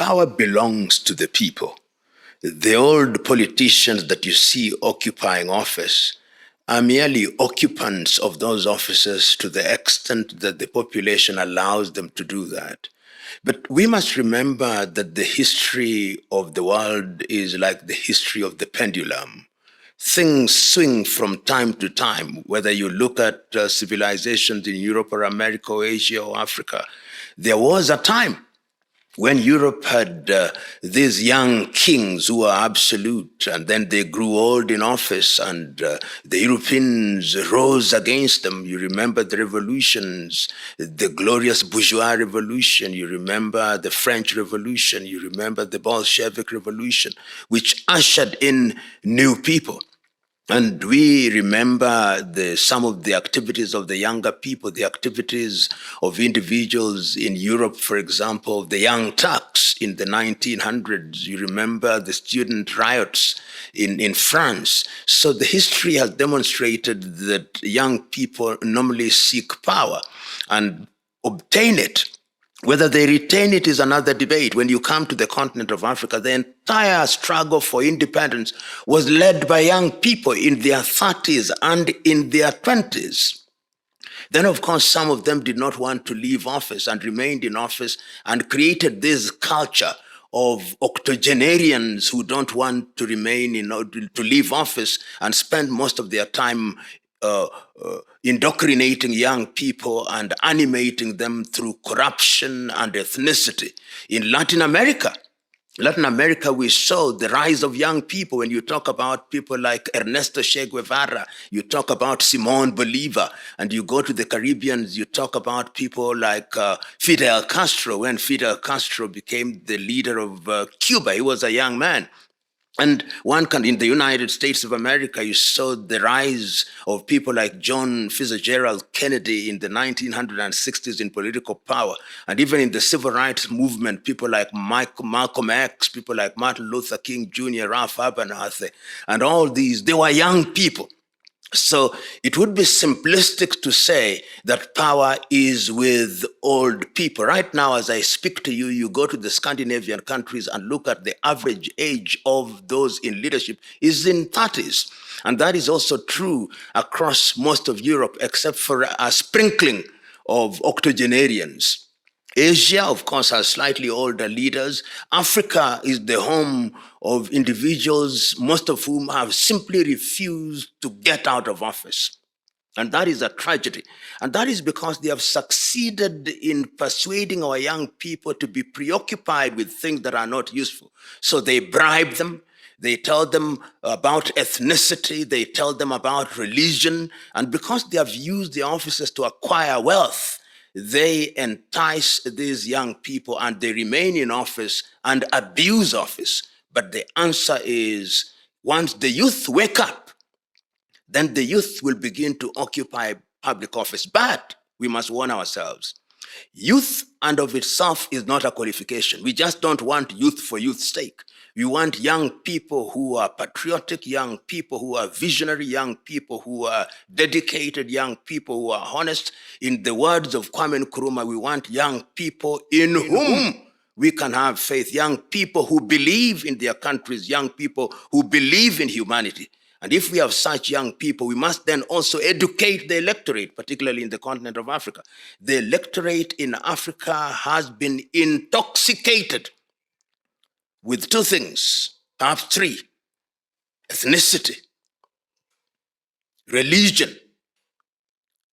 power belongs to the people. The old politicians that you see occupying office are merely occupants of those offices to the extent that the population allows them to do that. But we must remember that the history of the world is like the history of the pendulum. Things swing from time to time, whether you look at civilizations in Europe or America or Asia or Africa. There was a time when Europe had these young kings who were absolute, and then they grew old in office, and the Europeans rose against them. You remember the revolutions, the glorious bourgeois revolution, you remember the French Revolution, you remember the Bolshevik Revolution, which ushered in new people. And we remember some of the activities of the younger people, the activities of individuals in Europe, for example, the Young Turks in the 1900s. You remember the student riots in France. So the history has demonstrated that young people normally seek power and obtain it. Whether they retain it is another debate. When you come to the continent of Africa, the entire struggle for independence was led by young people in their 30s and in their 20s. Then, of course, some of them did not want to leave office and remained in office and created this culture of octogenarians who don't want to remain to leave office and spend most of their time indoctrinating young people and animating them through corruption and ethnicity. In Latin America, we saw the rise of young people. When you talk about people like Ernesto Che Guevara, you talk about Simón Bolívar, and you go to the Caribbean, you talk about people like Fidel Castro. When Fidel Castro became the leader of Cuba, he was a young man. And in the United States of America, you saw the rise of people like John Fitzgerald Kennedy in the 1960s in political power. And even in the civil rights movement, people like Malcolm X, people like Martin Luther King Jr., Ralph Abernathy, and all these, they were young people. So it would be simplistic to say that power is with old people. Right now, as I speak to you, you go to the Scandinavian countries and look at the average age of those in leadership is in 30s. And that is also true across most of Europe, except for a sprinkling of octogenarians. Asia, of course, has slightly older leaders. Africa is the home of individuals, most of whom have simply refused to get out of office. And that is a tragedy. And that is because they have succeeded in persuading our young people to be preoccupied with things that are not useful. So they bribe them. They tell them about ethnicity. They tell them about religion. And because they have used their offices to acquire wealth, they entice these young people and they remain in office and abuse office. But the answer is, once the youth wake up, then the youth will begin to occupy public office. But we must warn ourselves, youth and of itself is not a qualification. We just don't want youth for youth's sake. We want young people who are patriotic, young people who are visionary, young people who are dedicated, young people who are honest. In the words of Kwame Nkrumah, we want young people in whom we can have faith, young people who believe in their countries, young people who believe in humanity. And if we have such young people, we must then also educate the electorate, particularly in the continent of Africa. The electorate in Africa has been intoxicated with two things, perhaps three: ethnicity, religion,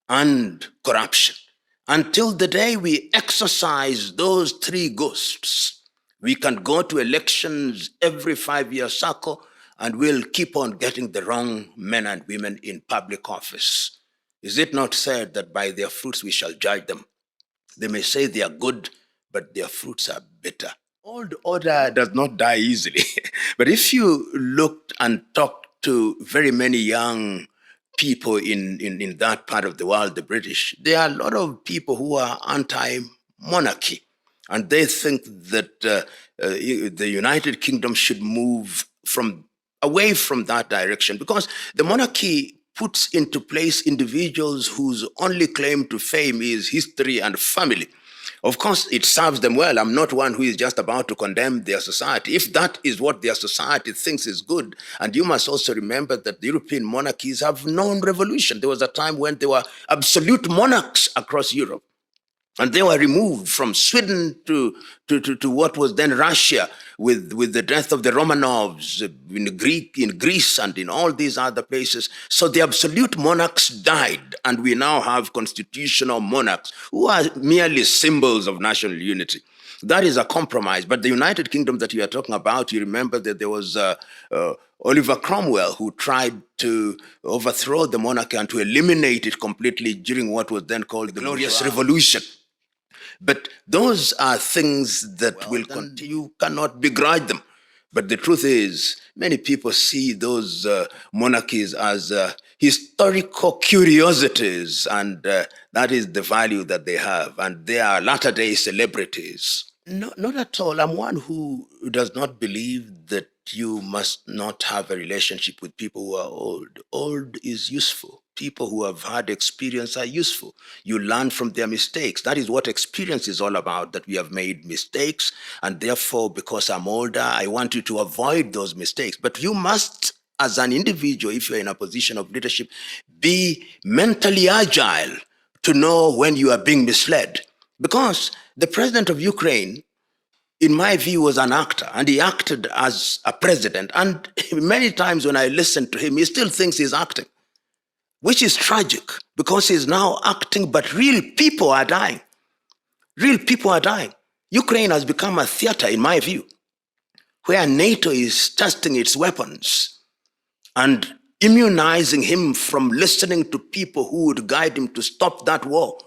and corruption. Until the day we exercise those three ghosts, we can go to elections every 5-year cycle and we'll keep on getting the wrong men and women in public office. Is it not said that by their fruits we shall judge them? They may say they are good, but their fruits are bitter. Old order does not die easily. But if you looked and talked to very many young people in that part of the world, the British, there are a lot of people who are anti-monarchy. And they think that the United Kingdom should move away from that direction, because the monarchy puts into place individuals whose only claim to fame is history and family. Of course, it serves them well. I'm not one who is just about to condemn their society. If that is what their society thinks is good, and you must also remember that the European monarchies have known revolution. There was a time when there were absolute monarchs across Europe. And they were removed from Sweden to what was then Russia with the death of the Romanovs in Greece and in all these other places. So the absolute monarchs died, and we now have constitutional monarchs who are merely symbols of national unity. That is a compromise. But the United Kingdom that you are talking about, you remember that there was Oliver Cromwell, who tried to overthrow the monarchy and to eliminate it completely during what was then called the Glorious Revolution. But those are things that will continue. You cannot begrudge them. But the truth is, many people see those monarchies as historical curiosities, and that is the value that they have. And they are latter-day celebrities. No, not at all. I'm one who does not believe that you must not have a relationship with people who are old. Old is useful. People who have had experience are useful. You learn from their mistakes. That is what experience is all about, that we have made mistakes, and therefore, because I'm older, I want you to avoid those mistakes. But you must, as an individual, if you're in a position of leadership, be mentally agile to know when you are being misled. Because the president of Ukraine, in my view, was an actor, and he acted as a president. And many times when I listen to him, he still thinks he's acting, which is tragic, because he's now acting, but real people are dying. Real people are dying. Ukraine has become a theater, in my view, where NATO is testing its weapons and immunizing him from listening to people who would guide him to stop that war.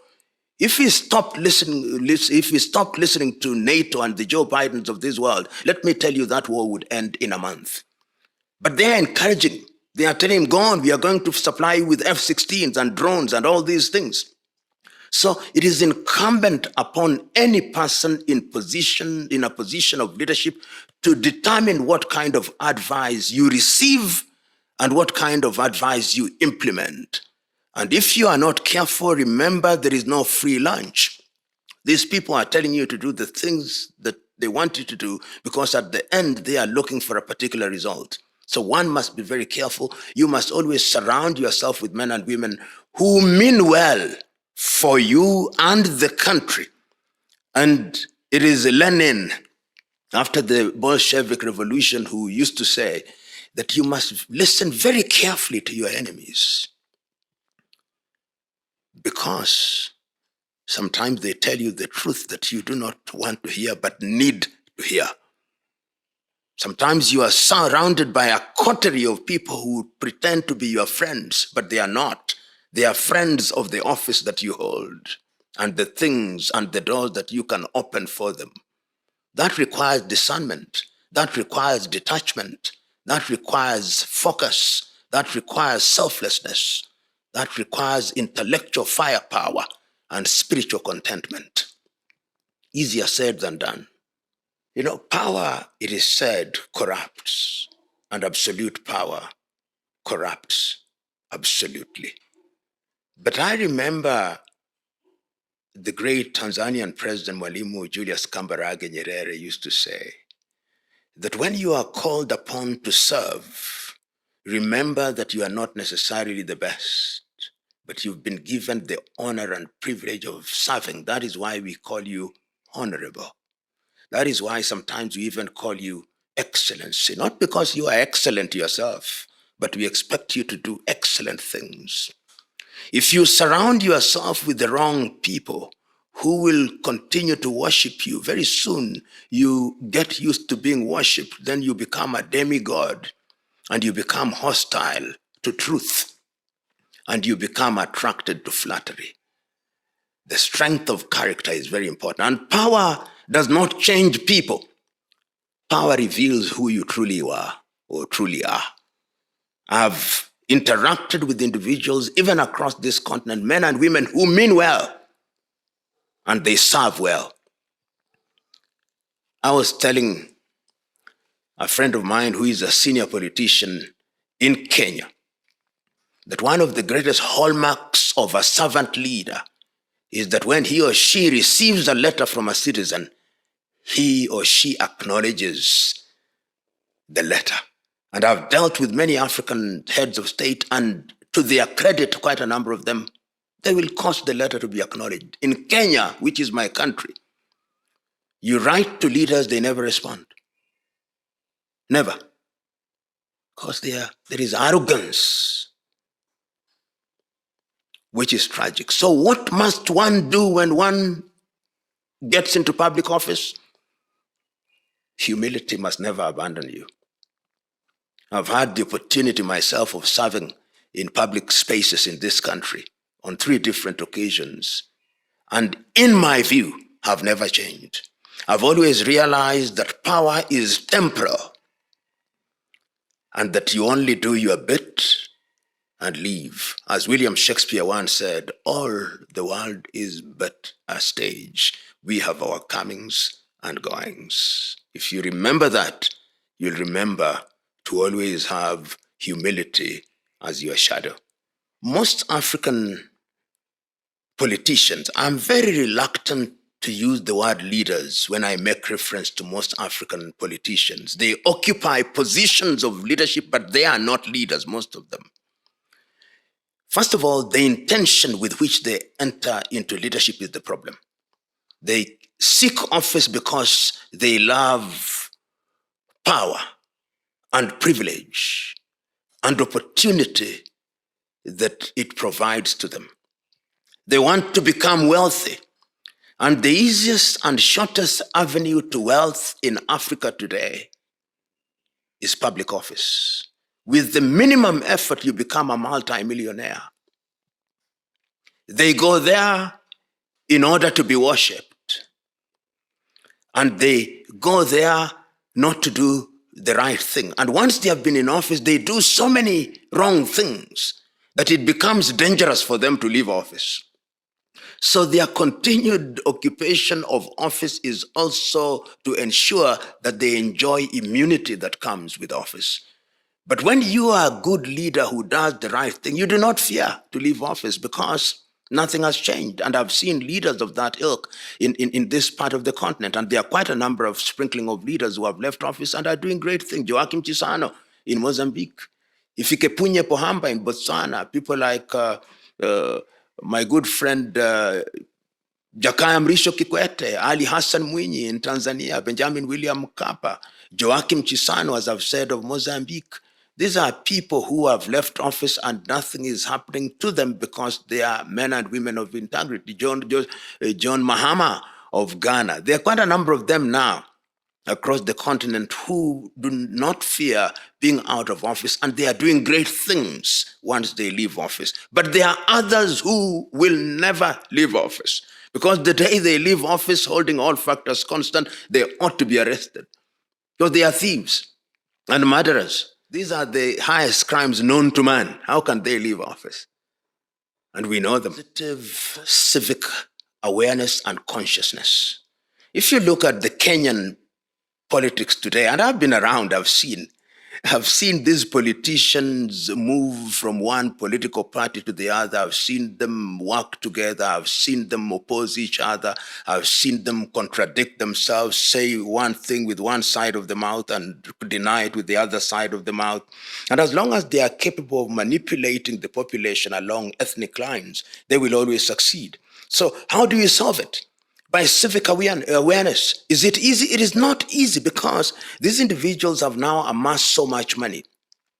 If we stopped listening to NATO and the Joe Bidens of this world, let me tell you, that war would end in a month. But they are encouraging. They are telling him, go on, we are going to supply you with F-16s and drones and all these things. So it is incumbent upon any person in a position of leadership to determine what kind of advice you receive and what kind of advice you implement. And if you are not careful, remember, there is no free lunch. These people are telling you to do the things that they want you to do, because at the end, they are looking for a particular result. So one must be very careful. You must always surround yourself with men and women who mean well for you and the country. And it is Lenin, after the Bolshevik Revolution, who used to say that you must listen very carefully to your enemies, because sometimes they tell you the truth that you do not want to hear but need to hear. Sometimes you are surrounded by a coterie of people who pretend to be your friends, but they are not. They are friends of the office that you hold and the things and the doors that you can open for them. That requires discernment. That requires detachment. That requires focus. That requires selflessness. That requires intellectual firepower and spiritual contentment. Easier said than done. You know, power, it is said, corrupts, and absolute power corrupts absolutely. But I remember the great Tanzanian president, Mwalimu Julius Kambarage Nyerere, used to say that when you are called upon to serve, remember that you are not necessarily the best, but you've been given the honor and privilege of serving. That is why we call you honorable. That is why sometimes we even call you excellency, not because you are excellent yourself, but we expect you to do excellent things. If you surround yourself with the wrong people who will continue to worship you, very soon you get used to being worshipped, then you become a demigod, and you become hostile to truth, and you become attracted to flattery. The strength of character is very important, and power does not change people. Power reveals who you truly are or truly are. I've interacted with individuals, even across this continent, men and women who mean well, and they serve well. I was telling a friend of mine who is a senior politician in Kenya that one of the greatest hallmarks of a servant leader is that when he or she receives a letter from a citizen, he or she acknowledges the letter. And I've dealt with many African heads of state, and to their credit, quite a number of them, they will cause the letter to be acknowledged. In Kenya, which is my country, you write to leaders, they never respond. Never. Because there is arrogance, which is tragic. So what must one do when one gets into public office? Humility must never abandon you. I've had the opportunity myself of serving in public spaces in this country on 3 different occasions. And in my view, have never changed. I've always realized that power is temporal and that you only do your bit and leave. As William Shakespeare once said, all the world is but a stage. We have our comings and goings. If you remember that, you'll remember to always have humility as your shadow. Most African politicians, I'm very reluctant to use the word leaders when I make reference to most African politicians. They occupy positions of leadership, but they are not leaders, most of them. First of all, the intention with which they enter into leadership is the problem. They seek office because they love power and privilege and opportunity that it provides to them. They want to become wealthy. And the easiest and shortest avenue to wealth in Africa today is public office. With the minimum effort, you become a multi-millionaire. They go there in order to be worshipped. And they go there not to do the right thing. And once they have been in office, they do so many wrong things that it becomes dangerous for them to leave office. So their continued occupation of office is also to ensure that they enjoy immunity that comes with office. But when you are a good leader who does the right thing, you do not fear to leave office because nothing has changed. And I've seen leaders of that ilk in this part of the continent. And there are quite a number of sprinkling of leaders who have left office and are doing great things. Joachim Chissano in Mozambique. Ifikepunye Pohamba in Botswana. People like my good friend Jakaya Mrisho Kikwete, Ali Hassan Mwinyi in Tanzania, Benjamin William Mkapa, Joachim Chissano, as I've said, of Mozambique. These are people who have left office and nothing is happening to them because they are men and women of integrity. John Mahama of Ghana. There are quite a number of them now across the continent who do not fear being out of office, and they are doing great things once they leave office. But there are others who will never leave office, because the day they leave office holding all factors constant, they ought to be arrested, because they are thieves and murderers. These are the highest crimes known to man. How can they leave office? And we know them. Positive civic awareness and consciousness. If you look at the Kenyan politics today, and I've been around, I've seen these politicians move from one political party to the other. I've seen them work together. I've seen them oppose each other. I've seen them contradict themselves, say one thing with one side of the mouth and deny it with the other side of the mouth. And as long as they are capable of manipulating the population along ethnic lines, they will always succeed. So how do you solve it? By civic awareness. Is it easy? It is not easy, because these individuals have now amassed so much money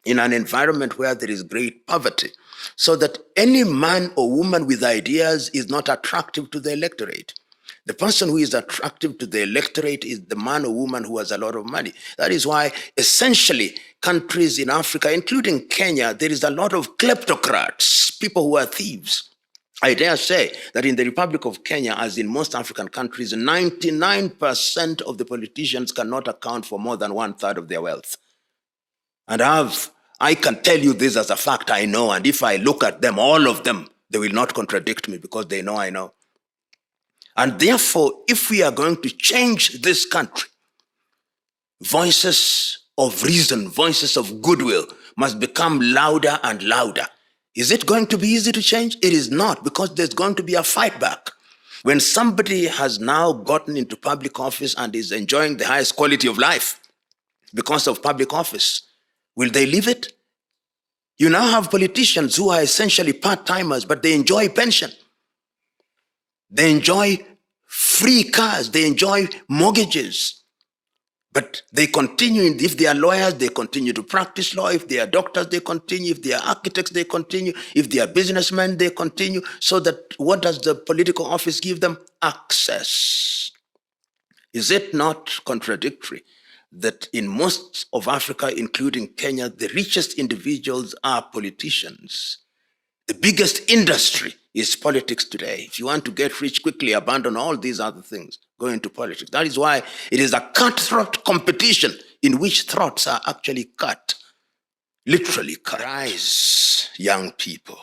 in an environment where there is great poverty, so that any man or woman with ideas is not attractive to the electorate. The person who is attractive to the electorate is the man or woman who has a lot of money. That is why essentially countries in Africa, including Kenya, there is a lot of kleptocrats, people who are thieves. I dare say that in the Republic of Kenya, as in most African countries, 99% of the politicians cannot account for more than 1/3 of their wealth. And I can tell you this as a fact, I know, and if I look at them, all of them, they will not contradict me because they know I know. And therefore, if we are going to change this country, voices of reason, voices of goodwill must become louder and louder. Is it going to be easy to change? It is not, because there's going to be a fight back. When somebody has now gotten into public office and is enjoying the highest quality of life because of public office, will they leave it? You now have politicians who are essentially part-timers, but they enjoy pension. They enjoy free cars. They enjoy mortgages. But they continue, if they are lawyers, they continue to practice law. If they are doctors, they continue. If they are architects, they continue. If they are businessmen, they continue. So that what does the political office give them? Access. Is it not contradictory that in most of Africa, including Kenya, the richest individuals are politicians? The biggest industry is politics today. If you want to get rich quickly, abandon all these other things, go into politics. That is why it is a cutthroat competition in which throats are actually cut, literally cut. Rise, young people.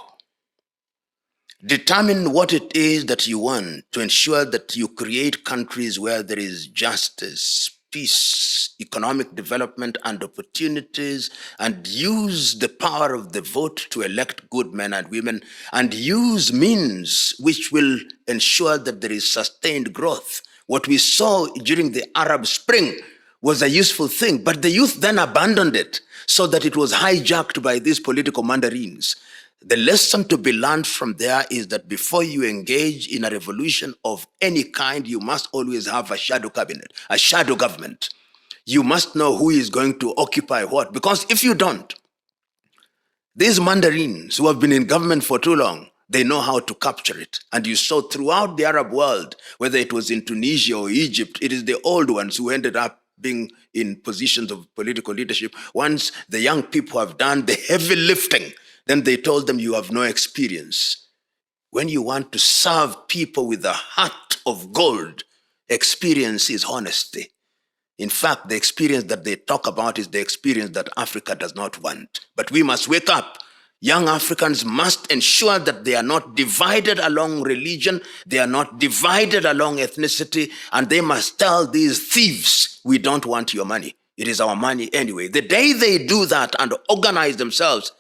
Determine what it is that you want to ensure that you create countries where there is justice, peace, economic development, and opportunities, and use the power of the vote to elect good men and women, and use means which will ensure that there is sustained growth. What we saw during the Arab Spring was a useful thing, but the youth then abandoned it so that it was hijacked by these political mandarins. The lesson to be learned from there is that before you engage in a revolution of any kind, you must always have a shadow cabinet, a shadow government. You must know who is going to occupy what, because if you don't, these mandarins who have been in government for too long, they know how to capture it. And you saw throughout the Arab world, whether it was in Tunisia or Egypt, it is the old ones who ended up being in positions of political leadership. Once the young people have done the heavy lifting, then they told them, you have no experience. When you want to serve people with a heart of gold, experience is honesty. In fact, the experience that they talk about is the experience that Africa does not want. But we must wake up. Young Africans must ensure that they are not divided along religion, they are not divided along ethnicity, and they must tell these thieves, we don't want your money. It is our money anyway. The day they do that and organize themselves,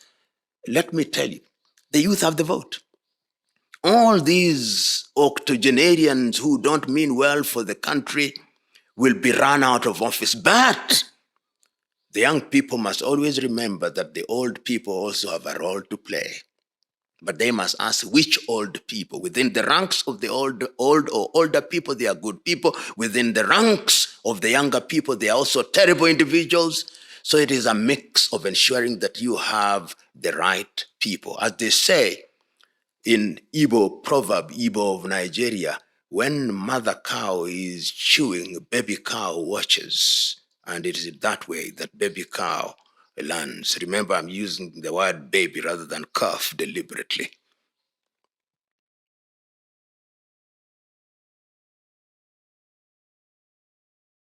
let me tell you, the youth have the vote. All these octogenarians who don't mean well for the country will be run out of office. But the young people must always remember that the old people also have a role to play. But they must ask which old people. Within the ranks of the old or older people, they are good people. Within the ranks of the younger people, they are also terrible individuals. So it is a mix of ensuring that you have the right people. As they say in Igbo proverb, Igbo of Nigeria, when mother cow is chewing, baby cow watches. And it is that way that baby cow learns. Remember, I'm using the word baby rather than calf deliberately.